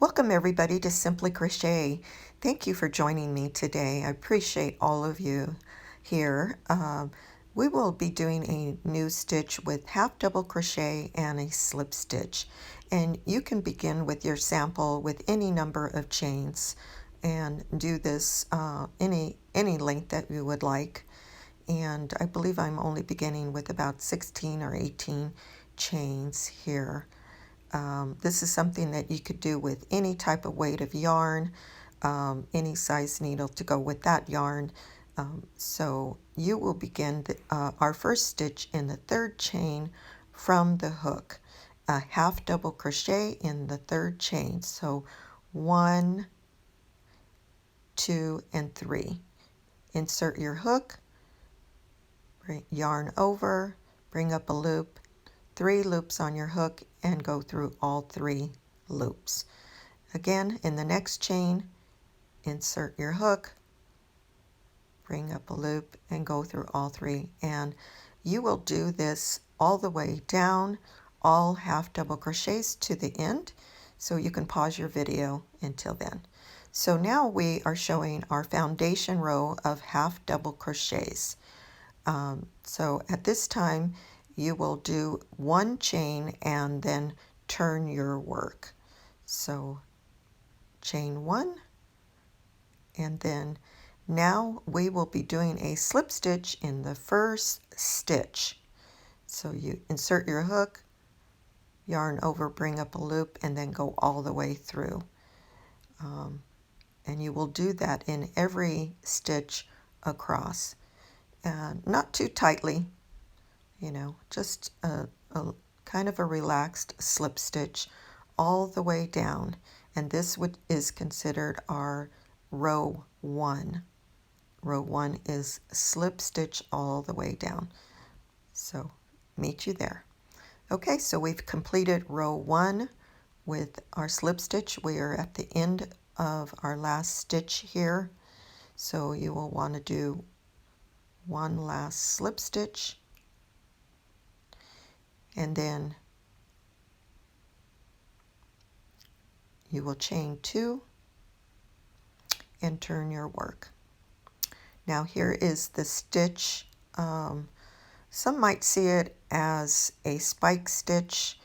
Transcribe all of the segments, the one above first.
Welcome everybody to Simply Crochet. Thank you for joining me today. I appreciate all of you here. We will be doing a new stitch with half double crochet and a slip stitch. And you can begin with your sample with any number of chains and do this any length that you would like. And I believe I'm only beginning with about 16 or 18 chains here. This is something that you could do with any type of weight of yarn, any size needle to go with that yarn. So you will begin our first stitch in the third chain from the hook, a half double crochet in the third chain. So 1, 2, and 3. Insert your hook, yarn over, bring up a loop, 3 loops on your hook, and go through all 3 loops. Again, in the next chain, insert your hook, bring up a loop, and go through all 3. And you will do this all the way down, all half double crochets to the end, so you can pause your video until then. So now we are showing our foundation row of half double crochets. So at this time, you will do 1 chain and then turn your work. So chain 1, and then now we will be doing a slip stitch in the first stitch. So you insert your hook, yarn over, bring up a loop, and then go all the way through. And you will do that in every stitch across. Not too tightly, just a kind of a relaxed slip stitch all the way down. And this is considered our row 1. Row 1 is slip stitch all the way down. So meet you there. Okay, so we've completed row 1 with our slip stitch. We are at the end of our last stitch here. So you will want to do one last slip stitch, and then you will chain 2 and turn your work. Now here is the stitch. Some might see it as a spike stitch.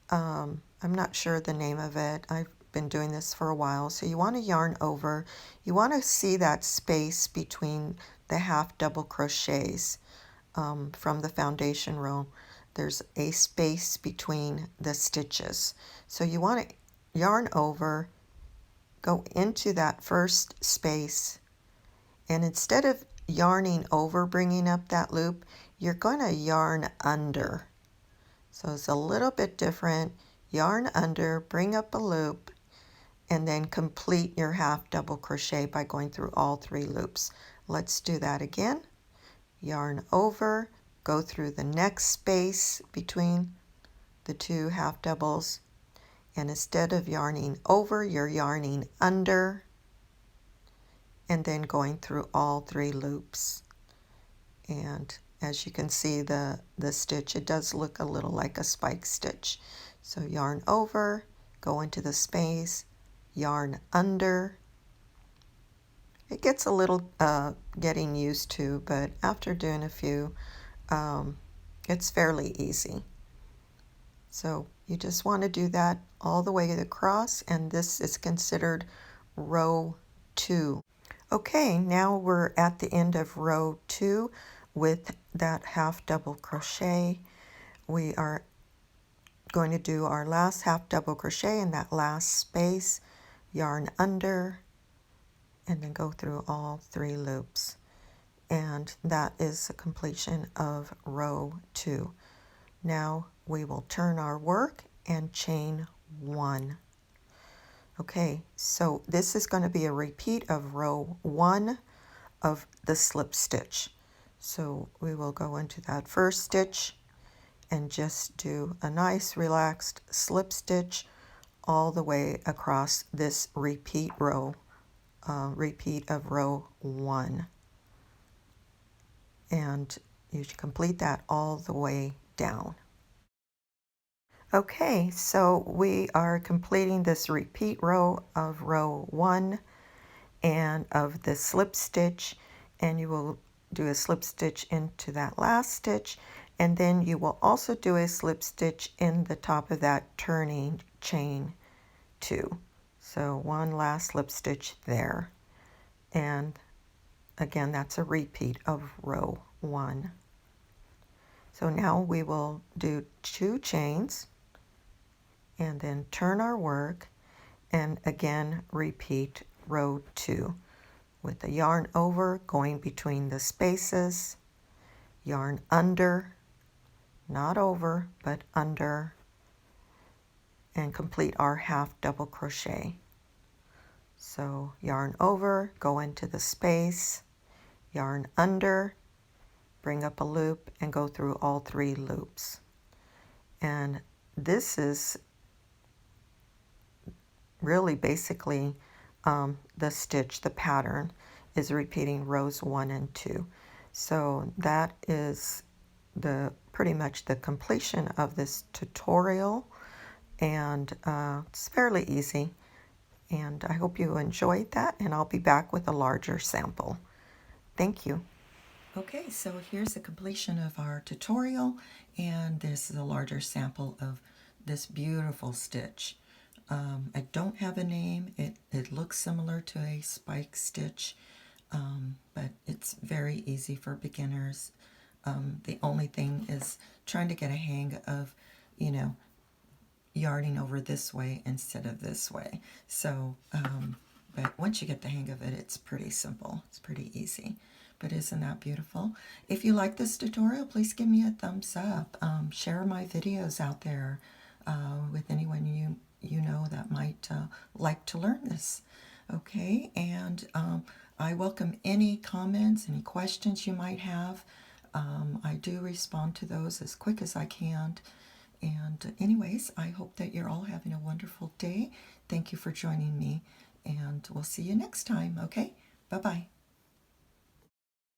I'm not sure the name of it. I've been doing this for a while. So you want to yarn over. You want to see that space between the half double crochets from the foundation row. There's a space between the stitches. So you want to yarn over, go into that first space, and instead of yarning over, bringing up that loop, you're going to yarn under. So it's a little bit different. Yarn under, bring up a loop, and then complete your half double crochet by going through all 3 loops. Let's do that again. Yarn over, go through the next space between the 2 half doubles, and instead of yarning over, you're yarning under, and then going through all 3 loops. And as you can see, the stitch, it does look a little like a spike stitch. So yarn over, go into the space, yarn under. It gets a little getting used to, but after doing a few, it's fairly easy. So you just want to do that all the way across, and this is considered row 2. Okay, now we're at the end of row 2 with that half double crochet. We are going to do our last half double crochet in that last space, yarn under, and then go through all 3 loops. And that is the completion of row 2. Now we will turn our work and chain 1. Okay, so this is going to be a repeat of row 1 of the slip stitch. So we will go into that first stitch and just do a nice relaxed slip stitch all the way across this repeat row, repeat of row 1. And you should complete that all the way down. Okay, so we are completing this repeat row of row 1 and of the slip stitch, and you will do a slip stitch into that last stitch, and then you will also do a slip stitch in the top of that turning chain 2. So one last slip stitch there, and again that's a repeat of row 1. So now we will do 2 chains and then turn our work, and again repeat row 2 with the yarn over going between the spaces, yarn under, not over but under, and complete our half double crochet. So yarn over, go into the space, yarn under, bring up a loop and go through all 3 loops. And this is really basically the stitch, the pattern is repeating rows 1 and 2. So that is pretty much the completion of this tutorial, and it's fairly easy, and I hope you enjoyed that, and I'll be back with a larger sample. Thank you. Okay, so here's the completion of our tutorial, and this is a larger sample of this beautiful stitch. I don't have a name. It looks similar to a spike stitch, but it's very easy for beginners. The only thing is trying to get a hang of, yarning over this way instead of this way. So, but once you get the hang of it, it's pretty simple. It's pretty easy. But isn't that beautiful? If you like this tutorial, please give me a thumbs up. Share my videos out there with anyone you know that might like to learn this. Okay, and I welcome any comments, any questions you might have. I do respond to those as quick as I can. And anyways, I hope that you're all having a wonderful day. Thank you for joining me, and we'll see you next time, okay? Bye-bye.